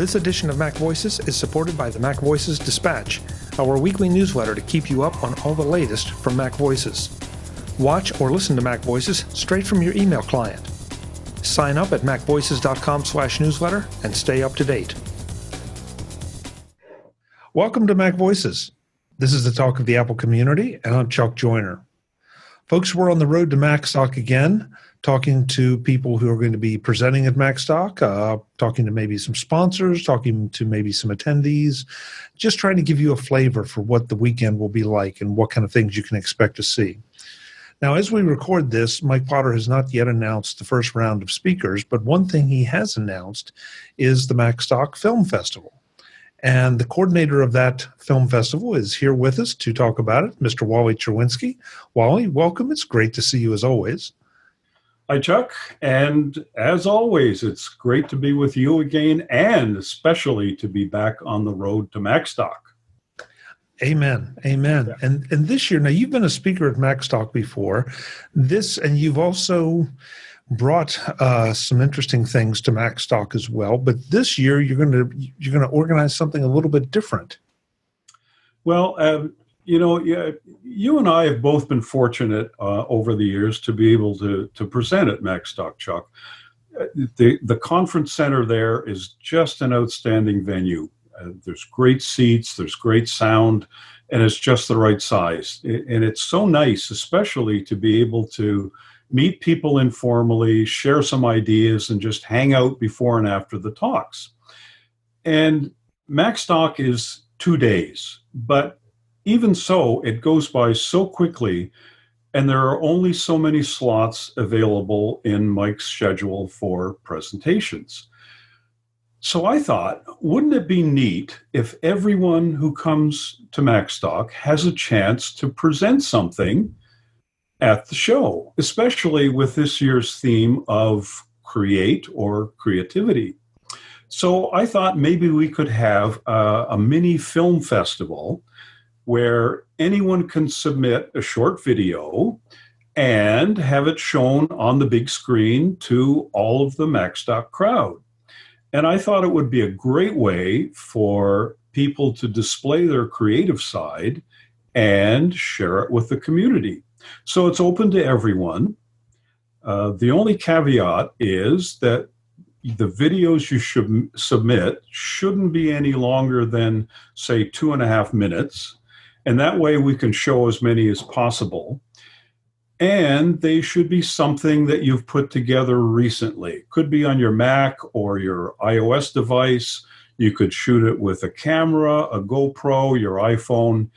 This edition of MacVoices is supported by the MacVoices Dispatch, our weekly newsletter to keep you up on all the latest from MacVoices. Watch or listen to MacVoices straight from your email client. Sign up at macvoices.com/newsletter and stay up to date. Welcome to MacVoices. This is the talk of the Apple community, and I'm Chuck Joyner. Folks, we're on the road to Macstock again, talking to people who are going to be presenting at Macstock, talking to maybe some sponsors, talking to maybe some attendees, just trying to give you a flavor for what the weekend will be like and what kind of things you can expect to see. Now, as we record this, Mike Potter has not yet announced the first round of speakers, but one thing he has announced is the Macstock Film Festival. And the coordinator of that film festival is here with us to talk about it, Mr. Wally Cherwinski. Wally, welcome. It's great to see you as always. Hi, Chuck. And as always, it's great to be with you again, and especially to be back on the road to Macstock. Amen. Amen. Yeah. And this year, now you've been a speaker at Macstock before. And you've also brought some interesting things to Macstock as well. But this year, you're going to organize something a little bit different. Well, you and I have both been fortunate over the years to be able to present at Macstock, Chuck. The conference center there is just an outstanding venue. There's great seats, there's great sound, and it's just the right size. And it's so nice, especially to be able to meet people informally, share some ideas, and just hang out before and after the talks. And Macstock is 2 days, but even so, it goes by so quickly, and there are only so many slots available in Mike's schedule for presentations. So I thought, wouldn't it be neat if everyone who comes to Macstock has a chance to present something at the show, especially with this year's theme of create or creativity. So I thought maybe we could have a mini film festival where anyone can submit a short video and have it shown on the big screen to all of the Macstock crowd. And I thought it would be a great way for people to display their creative side and share it with the community. So it's open to everyone. The only caveat is that the videos you should submit shouldn't be any longer than, say, 2.5 minutes. And that way we can show as many as possible. And they should be something that you've put together recently. Could be on your Mac or your iOS device. You could shoot it with a camera, a GoPro, your iPhone.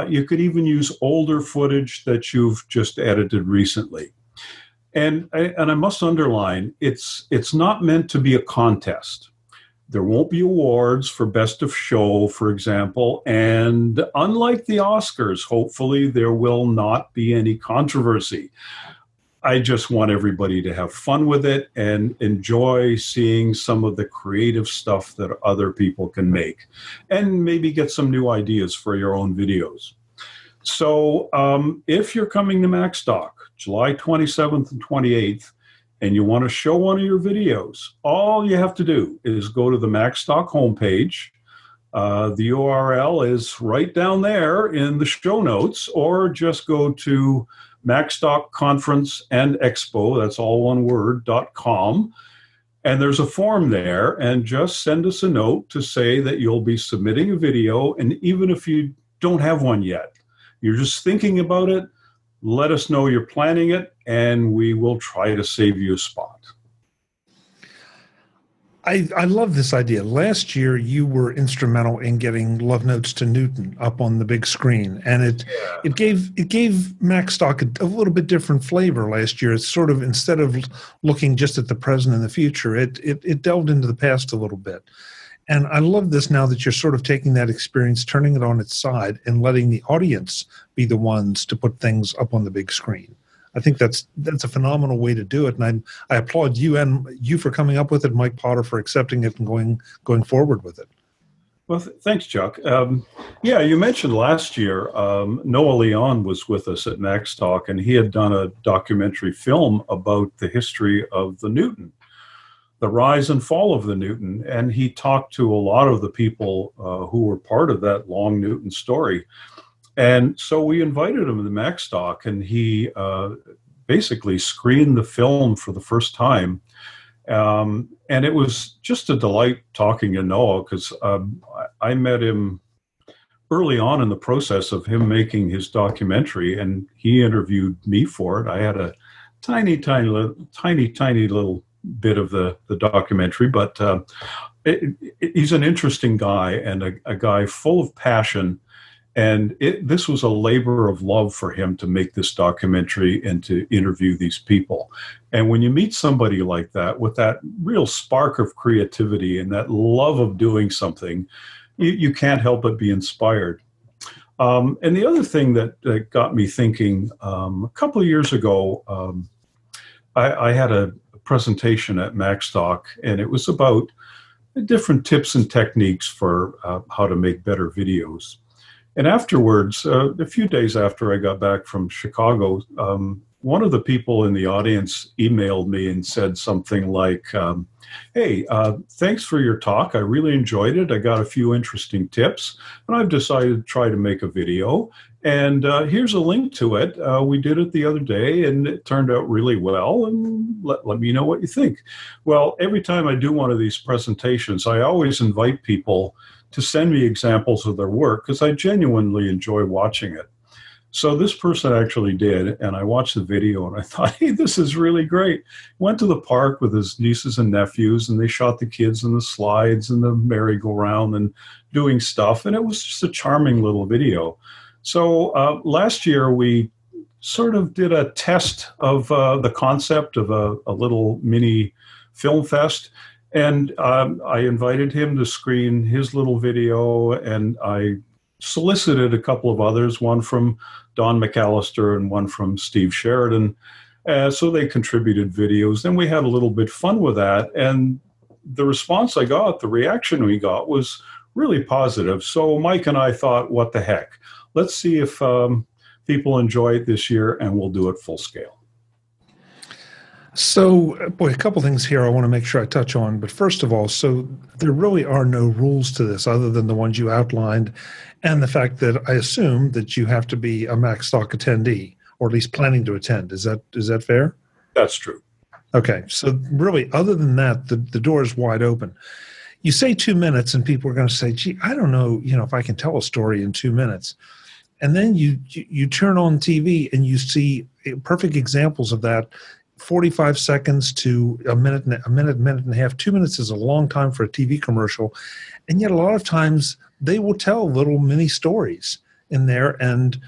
You could even use older footage that you've just edited recently. And I must underline, it's not meant to be a contest. There won't be awards for Best of Show, for example, and unlike the Oscars, hopefully there will not be any controversy. I just want everybody to have fun with it and enjoy seeing some of the creative stuff that other people can make, and maybe get some new ideas for your own videos. So if you're coming to Macstock, July 27th and 28th, and you want to show one of your videos, all you have to do is go to the Macstock homepage. The URL is right down there in the show notes, or just go to Macstock Conference and Expo, that's all one word, .com. And there's a form there, and just send us a note to say that you'll be submitting a video. And even if you don't have one yet, you're just thinking about it, let us know you're planning it, and we will try to save you a spot. I love this idea. Last year, you were instrumental in getting Love Notes to Newton up on the big screen, and it gave Macstock a little bit different flavor last year. It's sort of, instead of looking just at the present and the future, it delved into the past a little bit. And I love this now that you're sort of taking that experience, turning it on its side, and letting the audience be the ones to put things up on the big screen. I think that's a phenomenal way to do it, and I applaud you and you for coming up with it, Mike Potter for accepting it and going forward with it. Well, thanks, Chuck. Yeah, you mentioned last year Noah Leon was with us at Macstock, and he had done a documentary film about the history of the Newton. the rise and fall of the Newton, and he talked to a lot of the people who were part of that long Newton story. And so we invited him to the Macstock, and he basically screened the film for the first time. And it was just a delight talking to Noah, because I met him early on in the process of him making his documentary, and he interviewed me for it. I had a tiny little bit of the documentary, but he's an interesting guy, and a guy full of passion. And this was a labor of love for him to make this documentary and to interview these people. And when you meet somebody like that, with that real spark of creativity and that love of doing something, you can't help but be inspired. And the other thing that got me thinking, a couple of years ago, I had a presentation at Macstock, and it was about different tips and techniques for how to make better videos. And afterwards, a few days after I got back from Chicago, one of the people in the audience emailed me and said something like, hey, thanks for your talk. I really enjoyed it. I got a few interesting tips, and I've decided to try to make a video. And here's a link to it. We did it the other day, and it turned out really well. And let me know what you think. Well, every time I do one of these presentations, I always invite people to send me examples of their work, because I genuinely enjoy watching it. So this person actually did, and I watched the video, and I thought, hey, this is really great. Went to the park with his nieces and nephews, and they shot the kids in the slides and the merry-go-round and doing stuff, and it was just a charming little video. So last year, we sort of did a test of the concept of a little mini film fest. And I invited him to screen his little video, and I solicited a couple of others, one from Don McAllister and one from Steve Sheridan. So they contributed videos. Then we had a little bit fun with that. And the response I got, the reaction we got, was really positive. So Mike and I thought, what the heck? Let's see if people enjoy it this year, and we'll do it full scale. So, boy, a couple things here I want to make sure I touch on. But first of all, so there really are no rules to this other than the ones you outlined, and the fact that I assume that you have to be a Macstock attendee, or at least planning to attend. Is that fair? That's true. Okay. So really, other than that, the door is wide open. You say 2 minutes, and people are going to say, gee, I don't know, if I can tell a story in 2 minutes. And then you turn on TV and you see perfect examples of that. 45 seconds to a minute and a half. 2 minutes is a long time for a TV commercial. And yet a lot of times they will tell little mini stories in there. And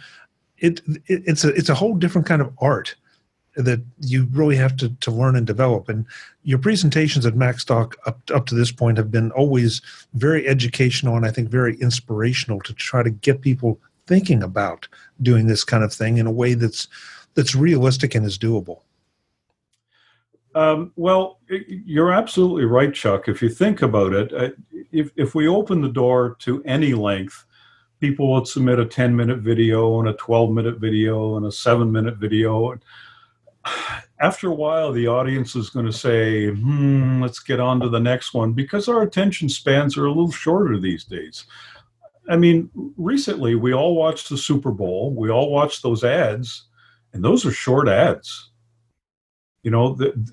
it's a whole different kind of art that you really have to learn and develop. And your presentations at Macstock up to this point have been always very educational and I think very inspirational to try to get people thinking about doing this kind of thing in a way that's realistic and is doable. Well, you're absolutely right, Chuck. If you think about it, if we open the door to any length, people would submit a 10-minute video and a 12-minute video and a 7-minute video. After a while, the audience is going to say, let's get on to the next one, because our attention spans are a little shorter these days. I mean, recently, we all watched the Super Bowl. We all watched those ads, and those are short ads. The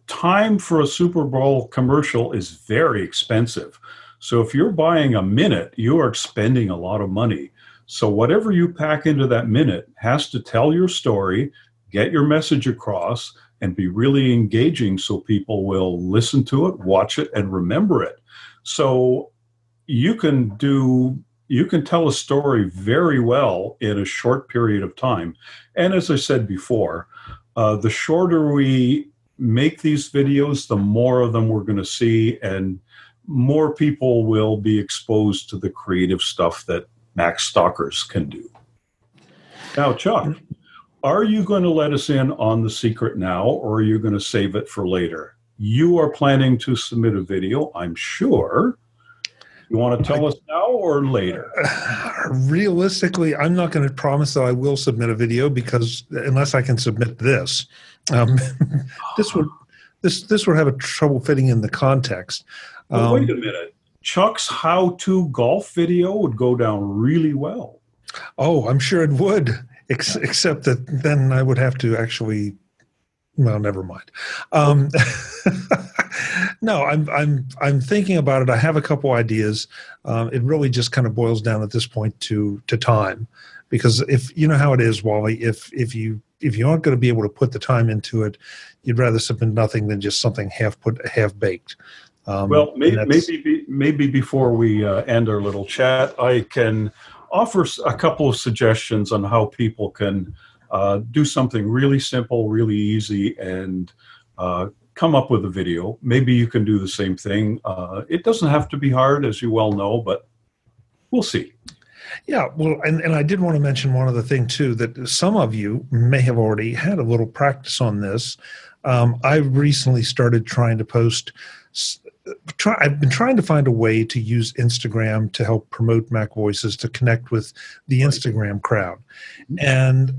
time for a Super Bowl commercial is very expensive. So if you're buying a minute, you are spending a lot of money. So whatever you pack into that minute has to tell your story, get your message across, and be really engaging so people will listen to it, watch it, and remember it. So you can tell a story very well in a short period of time. And as I said before, the shorter we make these videos, the more of them we're going to see, and more people will be exposed to the creative stuff that Macstockers can do. Now, Chuck, are you going to let us in on the secret now, or are you going to save it for later? You are planning to submit a video, I'm sure. You want to tell us now or later? Realistically, I'm not going to promise that I will submit a video, because unless I can submit this, this would have a trouble fitting in the context. But wait a minute. Chuck's how-to golf video would go down really well. Oh, I'm sure it would, except that then I would have to actually. Well, never mind. No, I'm thinking about it. I have a couple ideas. It really just kind of boils down at this point to time, because if you know how it is, Wally, if you aren't going to be able to put the time into it, you'd rather submit nothing than just something half baked. Well, maybe before we end our little chat, I can offer a couple of suggestions on how people can do something really simple, really easy, and come up with a video. Maybe you can do the same thing. It doesn't have to be hard, as you well know, but we'll see. Yeah, well, and I did want to mention one other thing, too, that some of you may have already had a little practice on this. I recently started trying to post. I've been trying to find a way to use Instagram to help promote MacVoices, to connect with the Instagram crowd. And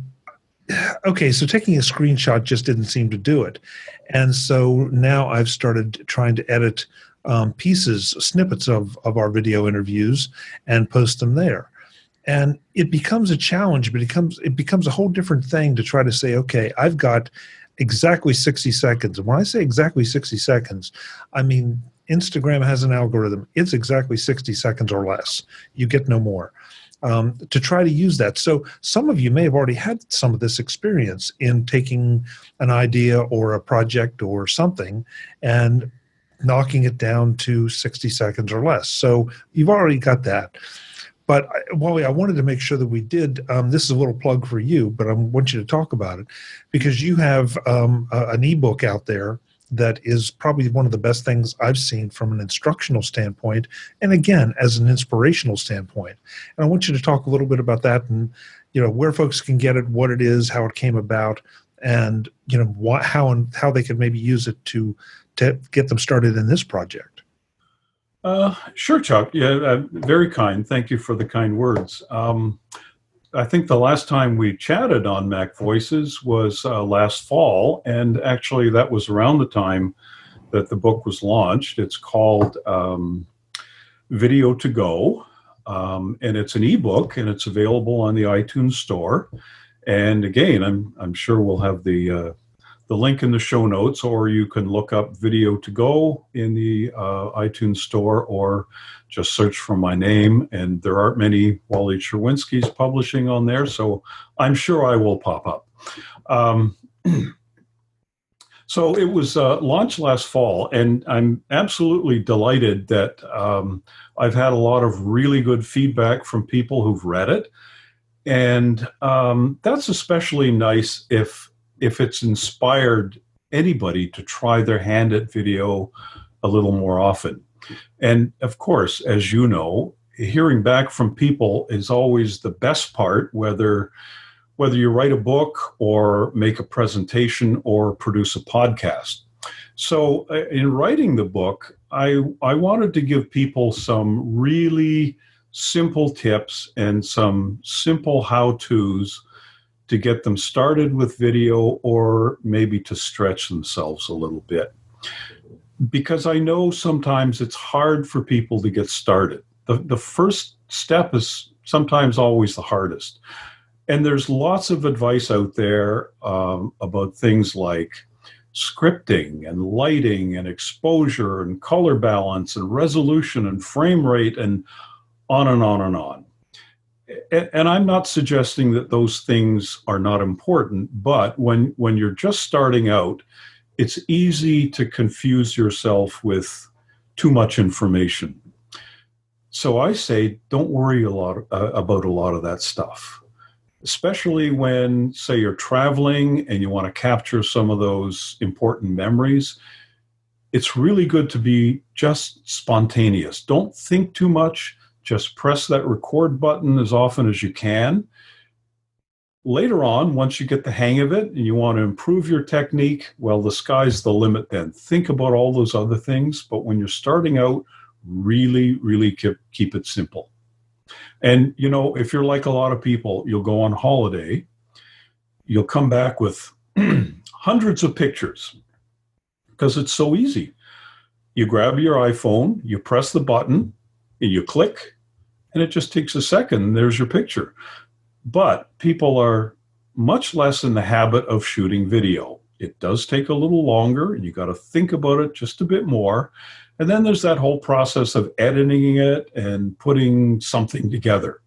okay, so taking a screenshot just didn't seem to do it. And so now I've started trying to edit snippets of our video interviews and post them there. And it becomes a challenge, but it becomes a whole different thing to try to say, okay, I've got exactly 60 seconds. And when I say exactly 60 seconds, I mean Instagram has an algorithm. It's exactly 60 seconds or less. You get no more. To try to use that. So some of you may have already had some of this experience in taking an idea or a project or something and knocking it down to 60 seconds or less. So you've already got that. But Wally, I wanted to make sure that we did, this is a little plug for you, but I want you to talk about it, because you have an ebook out there that is probably one of the best things I've seen from an instructional standpoint, and again, as an inspirational standpoint. And I want you to talk a little bit about that, and where folks can get it, what it is, how it came about, and how they could maybe use it to get them started in this project. Sure, Chuck. Yeah, very kind. Thank you for the kind words. I think the last time we chatted on MacVoices was last fall, and actually that was around the time that the book was launched. It's called Video to Go, and it's an ebook, and it's available on the iTunes Store. And again, I'm sure we'll have the link in the show notes, or you can look up Video to Go in the iTunes Store, or just search for my name. And there aren't many Wally Cherwinskis publishing on there, so I'm sure I will pop up. So it was launched last fall, and I'm absolutely delighted that I've had a lot of really good feedback from people who've read it. And that's especially nice if it's inspired anybody to try their hand at video a little more often. And of course, as you know, hearing back from people is always the best part, whether you write a book or make a presentation or produce a podcast. So in writing the book, I wanted to give people some really simple tips and some simple how-tos to get them started with video, or maybe to stretch themselves a little bit. Because I know sometimes it's hard for people to get started. The first step is sometimes always the hardest. And there's lots of advice out there about things like scripting and lighting and exposure and color balance and resolution and frame rate and on and on and on. And I'm not suggesting that those things are not important, but when you're just starting out, it's easy to confuse yourself with too much information. So I say, don't worry about a lot of that stuff, especially when, say, you're traveling and you want to capture some of those important memories. It's really good to be just spontaneous. Don't think too much. Just press that record button as often as you can. Later on, once you get the hang of it and you want to improve your technique, well, the sky's the limit then. Think about all those other things, but when you're starting out, really, really keep it simple. And, if you're like a lot of people, you'll go on holiday, you'll come back with hundreds of pictures. because it's so easy. You grab your iPhone, you press the button, and you click, and it just takes a second, and there's your picture. But people are much less in the habit of shooting video. It does take a little longer, and you got to think about it just a bit more. And then there's that whole process of editing it and putting something together.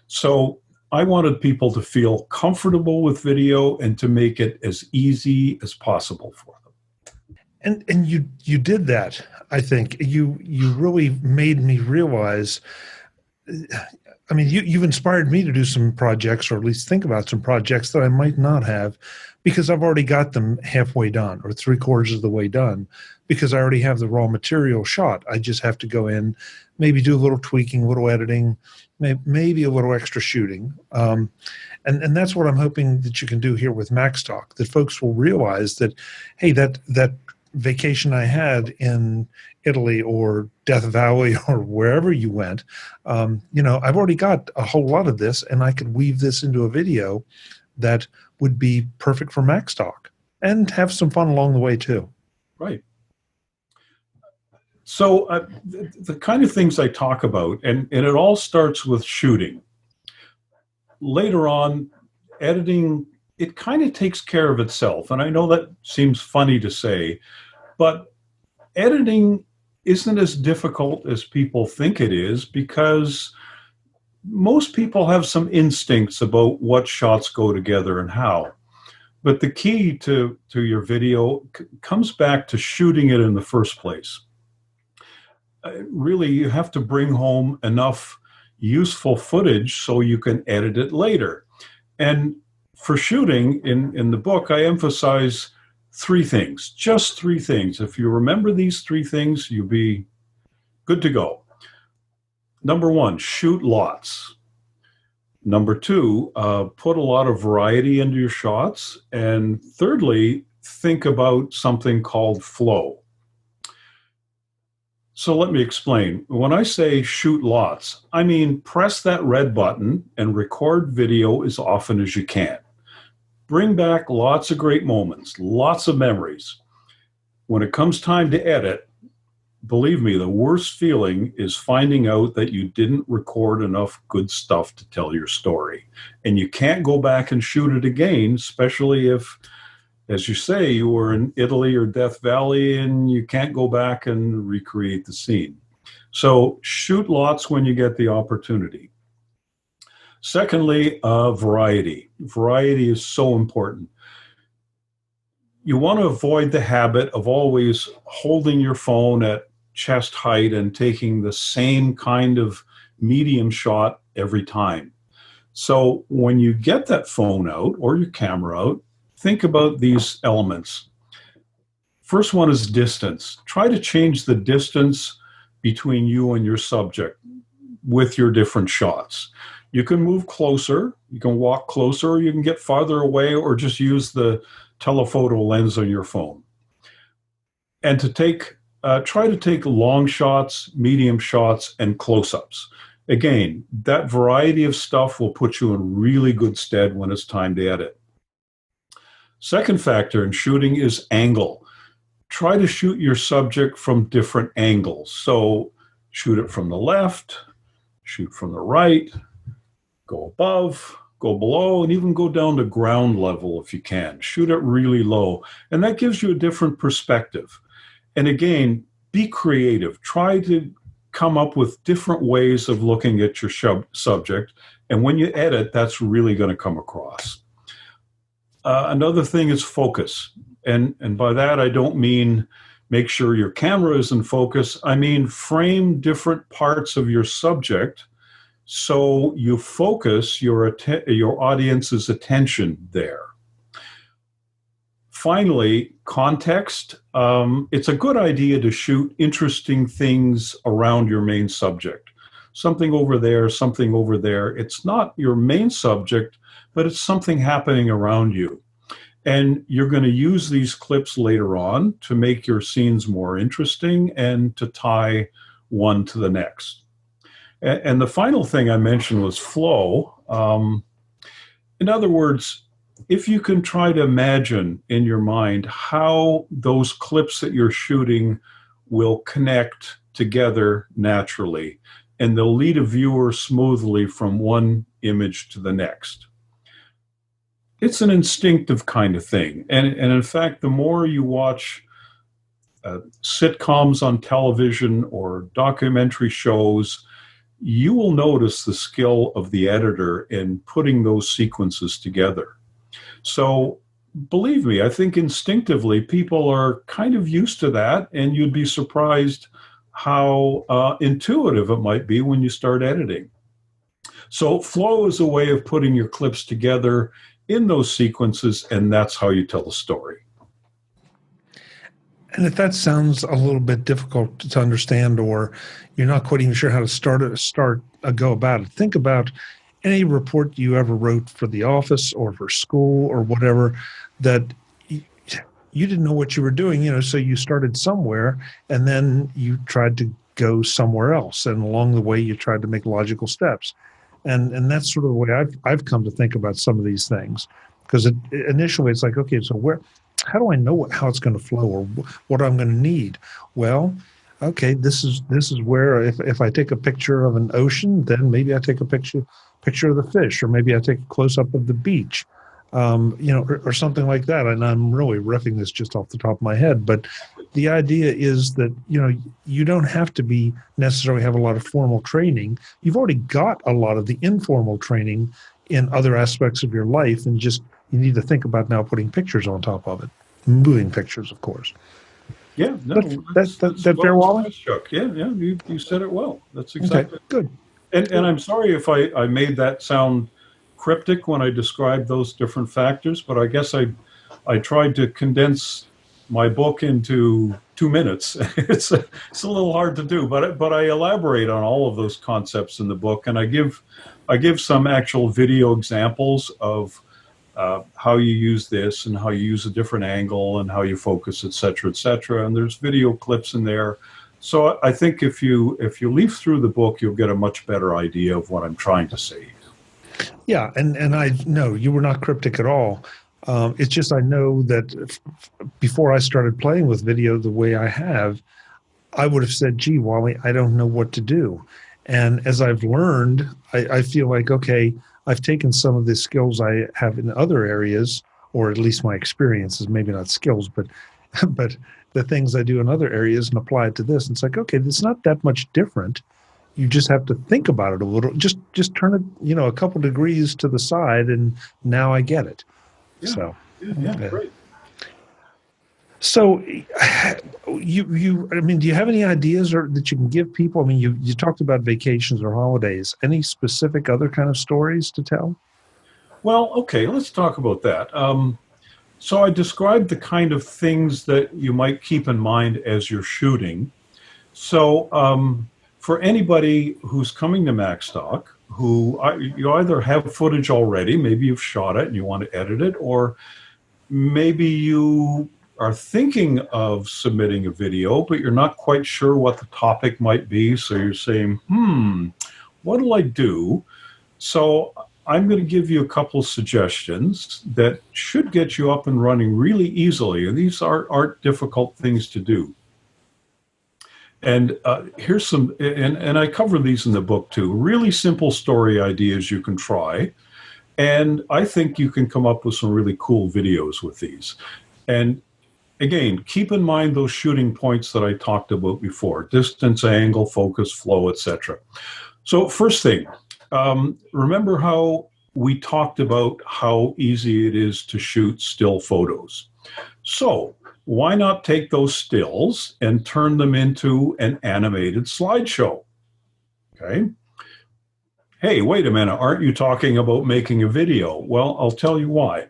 So I wanted people to feel comfortable with video and to make it as easy as possible for them. And you did that. I think you really made me realize. I mean, you've inspired me to do some projects, or at least think about some projects that I might not have, because I've already got them halfway done or 3/4 of the way done, because I already have the raw material shot. I just have to go in, maybe do a little tweaking, a little editing, maybe a little extra shooting. And that's what I'm hoping that you can do here with Macstock, that folks will realize that, hey, that vacation I had in Italy or Death Valley or wherever you went, I've already got a whole lot of this, and I could weave this into a video that would be perfect for Macstock and have some fun along the way too. Right. So the kind of things I talk about, and it all starts with shooting. Later on, editing, it kind of takes care of itself. And I know that seems funny to say, but editing isn't as difficult as people think it is, because most people have some instincts about what shots go together and how. But the key to your video comes back to shooting it in the first place. Really, you have to bring home enough useful footage so you can edit it later. And for shooting, in the book, I emphasize 3 things, just 3 things. If you remember these 3 things, you'll be good to go. Number 1, shoot lots. Number 2, put a lot of variety into your shots. And thirdly, think about something called flow. So let me explain. When I say shoot lots, I mean press that red button and record video as often as you can. Bring back lots of great moments, lots of memories. When it comes time to edit, believe me, the worst feeling is finding out that you didn't record enough good stuff to tell your story. And you can't go back and shoot it again, especially if, as you say, you were in Italy or Death Valley and you can't go back and recreate the scene. So shoot lots when you get the opportunity. Secondly, variety. Variety is so important. You want to avoid the habit of always holding your phone at chest height and taking the same kind of medium shot every time. So when you get that phone out or your camera out, think about these elements. First one is distance. Try to change the distance between you and your subject with your different shots. You can move closer, you can walk closer, or you can get farther away, or just use the telephoto lens on your phone. And to try to take long shots, medium shots, and close-ups. Again, that variety of stuff will put you in really good stead when it's time to edit. Second factor in shooting is angle. Try to shoot your subject from different angles. So shoot it from the left, shoot from the right, go above, go below, and even go down to ground level if you can. Shoot it really low. And that gives you a different perspective. And again, be creative. Try to come up with different ways of looking at your subject. And when you edit, that's really going to come across. Another thing is focus. And by that, I don't mean make sure your camera is in focus. I mean, frame different parts of your subject so you focus your audience's attention there. Finally, context. It's a good idea to shoot interesting things around your main subject. Something over there, something over there. It's not your main subject, but it's something happening around you. And you're going to use these clips later on to make your scenes more interesting and to tie one to the next. And the final thing I mentioned was flow. In other words, if you can try to imagine in your mind how those clips that you're shooting will connect together naturally, and they'll lead a viewer smoothly from one image to the next. It's an instinctive kind of thing. And in fact, the more you watch sitcoms on television or documentary shows, you will notice the skill of the editor in putting those sequences together. So believe me, I think instinctively people are kind of used to that, and you'd be surprised how intuitive it might be when you start editing. So flow is a way of putting your clips together in those sequences, and that's how you tell a story. And if that sounds a little bit difficult to understand, or you're not quite even sure how to go about it, think about any report you ever wrote for the office or for school or whatever, that you didn't know what you were doing, so you started somewhere and then you tried to go somewhere else. And along the way, you tried to make logical steps. And that's sort of the way I've come to think about some of these things. Because initially it's like, okay, so how do I know how it's going to flow or what I'm going to need? Well, okay, this is where if I take a picture of an ocean, then maybe I take a picture of the fish, or maybe I take a close up of the beach, or something like that. And I'm really riffing this just off the top of my head, but the idea is that you don't have to necessarily have a lot of formal training. You've already got a lot of the informal training in other aspects of your life, and you need to think about now putting pictures on top of it, moving pictures, of course. Yeah, no, that's fair, Wally? Chuck. Yeah, you said it well. That's exactly okay, good. And I'm sorry if I made that sound cryptic when I described those different factors, but I guess I tried to condense my book into 2 minutes. It's a little hard to do, but I elaborate on all of those concepts in the book, and I give some actual video examples of how you use this and how you use a different angle and how you focus, et cetera, and there's video clips in there. So I think if you leaf through the book, you'll get a much better idea of what I'm trying to say. Yeah, and I know you were not cryptic at all. It's just I know that before I started playing with video the way I have, I would have said, gee, Wally, I don't know what to do. And as I've learned, I feel like, okay, I've taken some of the skills I have in other areas, or at least my experiences, maybe not skills, but the things I do in other areas, and apply it to this. And it's like, okay, it's not that much different. You just have to think about it a little. Just turn it, a couple degrees to the side, and now I get it. Yeah. So, great. So, do you have any ideas that you can give people? I mean, you talked about vacations or holidays. Any specific other kind of stories to tell? Well, okay, let's talk about that. So I described the kind of things that you might keep in mind as you're shooting. So for anybody who's coming to Macstock, you either have footage already, maybe you've shot it and you want to edit it, or maybe you are thinking of submitting a video, but you're not quite sure what the topic might be. So you're saying, what'll I do? So I'm going to give you a couple of suggestions that should get you up and running really easily. And these aren't difficult things to do. And here's some, and I cover these in the book too, really simple story ideas you can try. And I think you can come up with some really cool videos with these. And again, keep in mind those shooting points that I talked about before: distance, angle, focus, flow, etc. So first thing, remember how we talked about how easy it is to shoot still photos. So why not take those stills and turn them into an animated slideshow? Okay. Hey, wait a minute, aren't you talking about making a video? Well, I'll tell you why.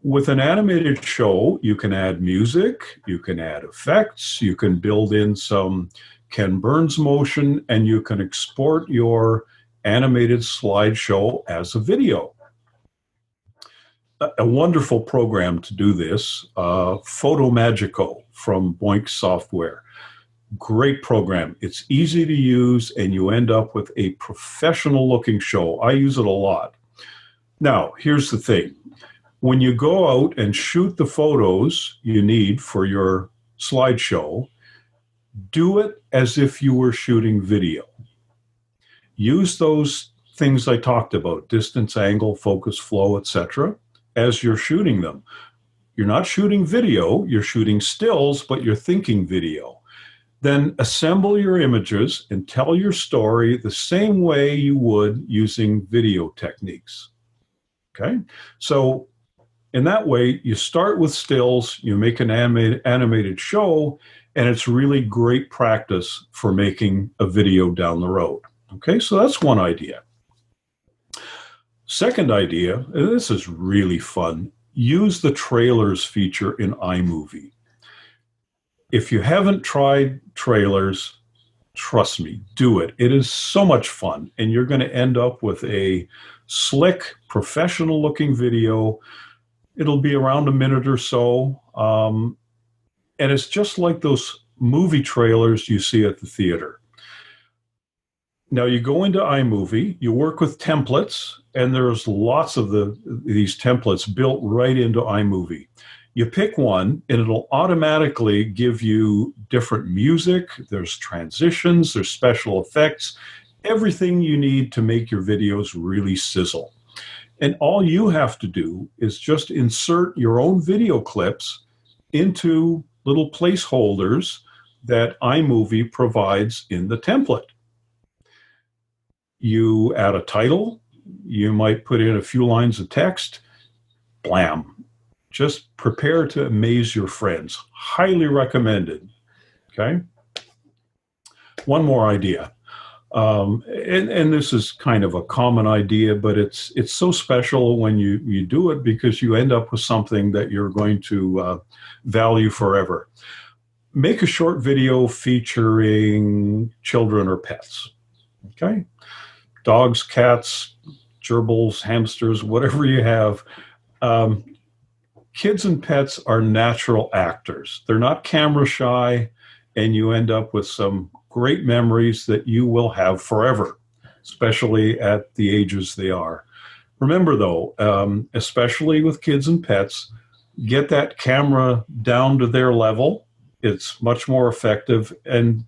With an animated show, you can add music, you can add effects, you can build in some Ken Burns motion, and you can export your animated slideshow as a video. A wonderful program to do this, Photomagico from Boink Software. Great program. It's easy to use, and you end up with a professional looking show. I use it a lot. Now, here's the thing. When you go out and shoot the photos you need for your slideshow, do it as if you were shooting video. Use those things I talked about, distance, angle, focus, flow, etc., as you're shooting them. You're not shooting video, you're shooting stills, but you're thinking video. Then assemble your images and tell your story the same way you would using video techniques. Okay? So in that way, you start with stills, you make an animated show, and it's really great practice for making a video down the road. Okay, so that's one idea. Second idea, and this is really fun, use the trailers feature in iMovie. If you haven't tried trailers, trust me, do it. It is so much fun, and you're going to end up with a slick, professional-looking video. It'll be around a minute or so, and it's just like those movie trailers you see at the theater. Now you go into iMovie, you work with templates, and there's lots of these templates built right into iMovie. You pick one, and it'll automatically give you different music, there's transitions, there's special effects, everything you need to make your videos really sizzle. And all you have to do is just insert your own video clips into little placeholders that iMovie provides in the template. You add a title, you might put in a few lines of text, blam. Just prepare to amaze your friends. Highly recommended. Okay? One more idea. And this is kind of a common idea, but it's so special when you do it because you end up with something that you're going to value forever. Make a short video featuring children or pets. Okay? Dogs, cats, gerbils, hamsters, whatever you have. Kids and pets are natural actors. They're not camera shy, and you end up with some great memories that you will have forever, especially at the ages they are. Remember, though, especially with kids and pets, get that camera down to their level. It's much more effective, and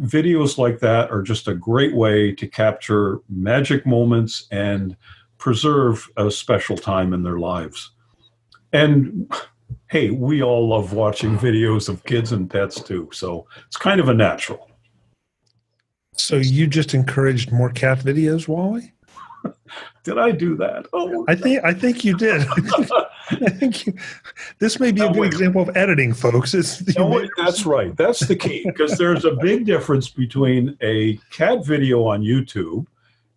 videos like that are just a great way to capture magic moments and preserve a special time in their lives. And hey, we all love watching videos of kids and pets too, so it's kind of a natural. So you just encouraged more cat videos, Wally? Did I do that? Oh, I think you did. This may be a good example of editing, folks. That's right. That's the key, because there's a big difference between a cat video on YouTube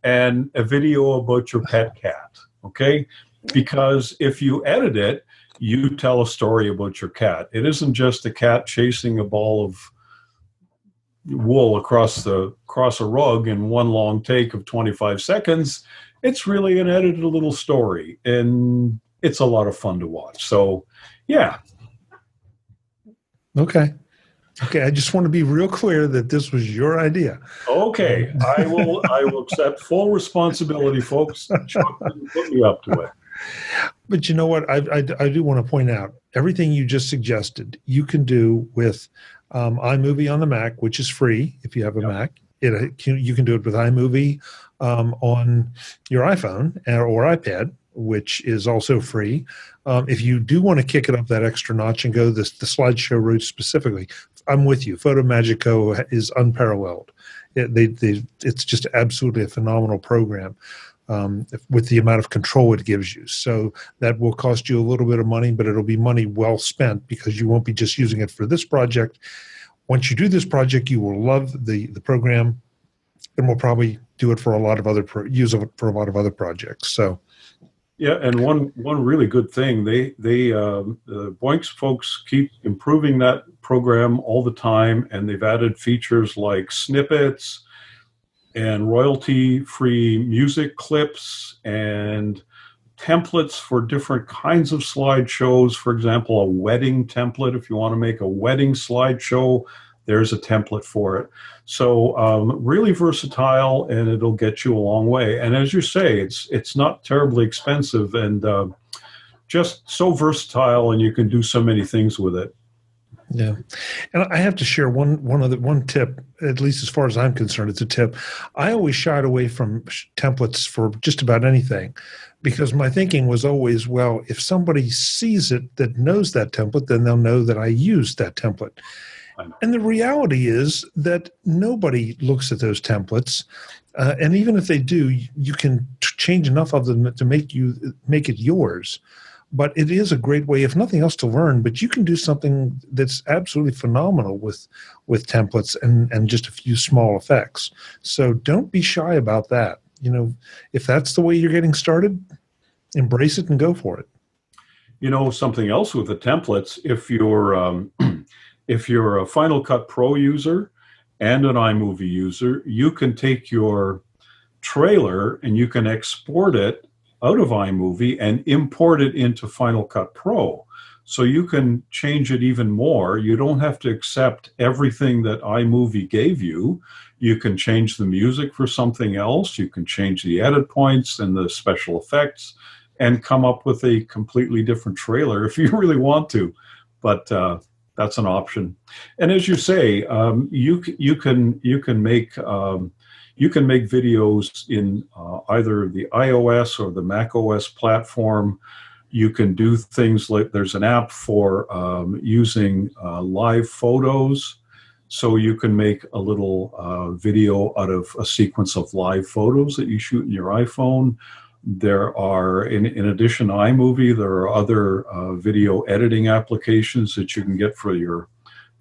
and a video about your pet cat, okay? Because if you edit it, you tell a story about your cat. It isn't just a cat chasing a ball of wool across a rug in one long take of 25 seconds. It's really an edited little story, and it's a lot of fun to watch. So, yeah. Okay. I just want to be real clear that this was your idea. Okay. I will accept full responsibility, folks. Chuck didn't put me up to it. But you know what? I do want to point out, everything you just suggested, you can do with iMovie on the Mac, which is free if you have a Mac. You can do it with iMovie on your iPhone or iPad, which is also free. If you do want to kick it up that extra notch and go the slideshow route specifically, I'm with you. PhotoMagico is unparalleled. It's just absolutely a phenomenal program with the amount of control it gives you. So that will cost you a little bit of money, but it'll be money well spent because you won't be just using it for this project. Once you do this project, you will love the program, and we'll probably do it for a lot of use it for a lot of other projects. So, yeah, and one really good thing, the Boinks folks keep improving that program all the time, and they've added features like snippets and royalty-free music clips and templates for different kinds of slideshows. For example, a wedding template. If you want to make a wedding slideshow, there's a template for it. So really versatile, and it'll get you a long way. And as you say, it's not terribly expensive, and just so versatile, and you can do so many things with it. Yeah, and I have to share one tip. At least as far as I'm concerned, it's a tip. I always shied away from templates for just about anything, because my thinking was always, well, if somebody sees it that knows that template, then they'll know that I used that template. And the reality is that nobody looks at those templates, and even if they do, you can change enough of them to make it yours. But it is a great way, if nothing else, to learn. But you can do something that's absolutely phenomenal with templates and just a few small effects. So don't be shy about that. You know, if that's the way you're getting started, embrace it and go for it. You know, something else with the templates, if you're a Final Cut Pro user and an iMovie user, you can take your trailer and you can export it out of iMovie and import it into Final Cut Pro. So you can change it even more. You don't have to accept everything that iMovie gave you. You can change the music for something else. You can change the edit points and the special effects and come up with a completely different trailer if you really want to. But that's an option. And as you say, you can make videos in either the iOS or the macOS platform. You can do things like, there's an app for using live photos. So you can make a little video out of a sequence of live photos that you shoot in your iPhone. There are, in addition to iMovie, there are other video editing applications that you can get for your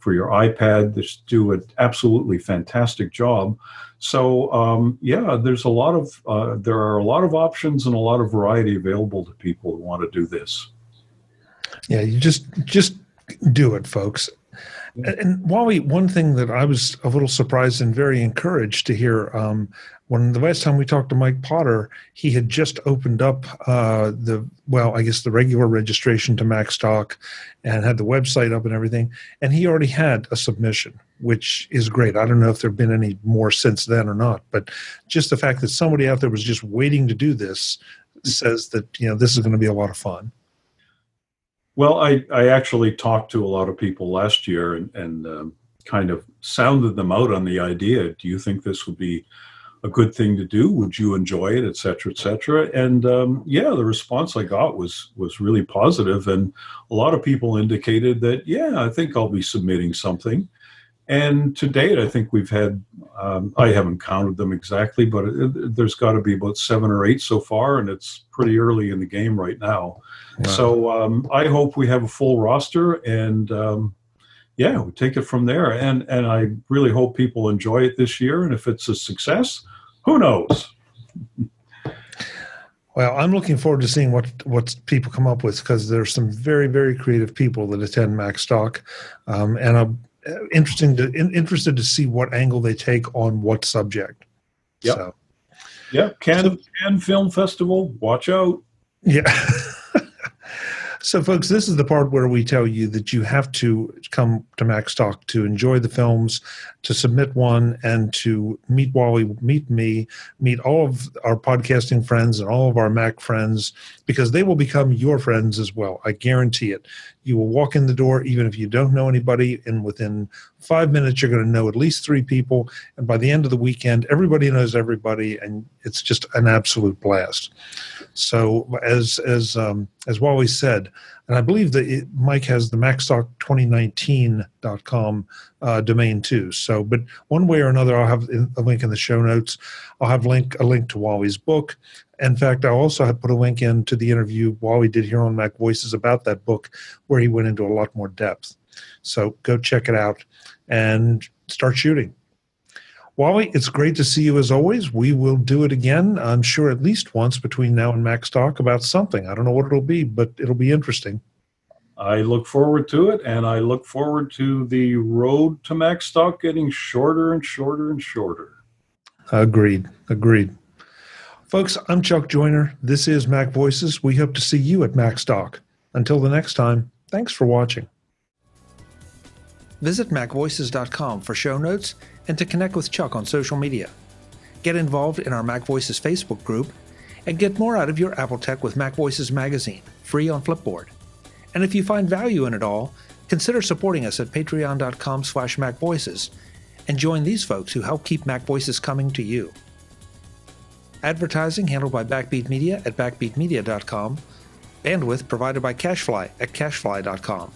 iPad that do an absolutely fantastic job. So yeah, there are a lot of options and a lot of variety available to people who want to do this. Yeah, you just do it, folks. And Wally, one thing that I was a little surprised and very encouraged to hear, when the last time we talked to Mike Potter, he had just opened up the regular registration to Macstock and had the website up and everything, and he already had a submission, which is great. I don't know if there have been any more since then or not, but just the fact that somebody out there was just waiting to do this says that, you know, this is going to be a lot of fun. Well, I actually talked to a lot of people last year and kind of sounded them out on the idea. Do you think this would be a good thing to do? Would you enjoy it, et cetera, et cetera? And yeah, the response I got was really positive. And a lot of people indicated that, yeah, I think I'll be submitting something. And to date, I think we've had, I haven't counted them exactly, but there's got to be about 7 or 8 so far, and it's pretty early in the game right now. Wow. So I hope we have a full roster, and yeah, we take it from there. And I really hope people enjoy it this year. And if it's a success, who knows? Well, I'm looking forward to seeing what people come up with, because there's some very, very creative people that attend Macstock, and I'm interested to see what angle they take on what subject. Yep. So, yeah, Cannes Film Festival, watch out. Yeah. So, folks, this is the part where we tell you that you have to come to Macstock to enjoy the films, to submit one, and to meet Wally, meet me, meet all of our podcasting friends and all of our Mac friends, because they will become your friends as well. I guarantee it. You will walk in the door, even if you don't know anybody, and within 5 minutes, you're going to know at least 3 people. And by the end of the weekend, everybody knows everybody, and it's just an absolute blast. So as Wally said, and I believe that Mike has the Macstock2019.com domain too. So, but one way or another, I'll have a link in the show notes. I'll have a link to Wally's book. In fact, I also have put a link into the interview Wally did here on MacVoices about that book, where he went into a lot more depth. So go check it out and start shooting. Wally, it's great to see you as always. We will do it again, I'm sure, at least once between now and Macstock about something. I don't know what it'll be, but it'll be interesting. I look forward to it, and I look forward to the road to Macstock getting shorter and shorter and shorter. Agreed. Folks, I'm Chuck Joyner. This is MacVoices. We hope to see you at Macstock. Until the next time, thanks for watching. Visit MacVoices.com for show notes and to connect with Chuck on social media. Get involved in our MacVoices Facebook group and get more out of your Apple tech with MacVoices magazine, free on Flipboard. And if you find value in it all, consider supporting us at patreon.com/MacVoices and join these folks who help keep MacVoices coming to you. Advertising handled by Backbeat Media at backbeatmedia.com. Bandwidth provided by CashFly at cashfly.com.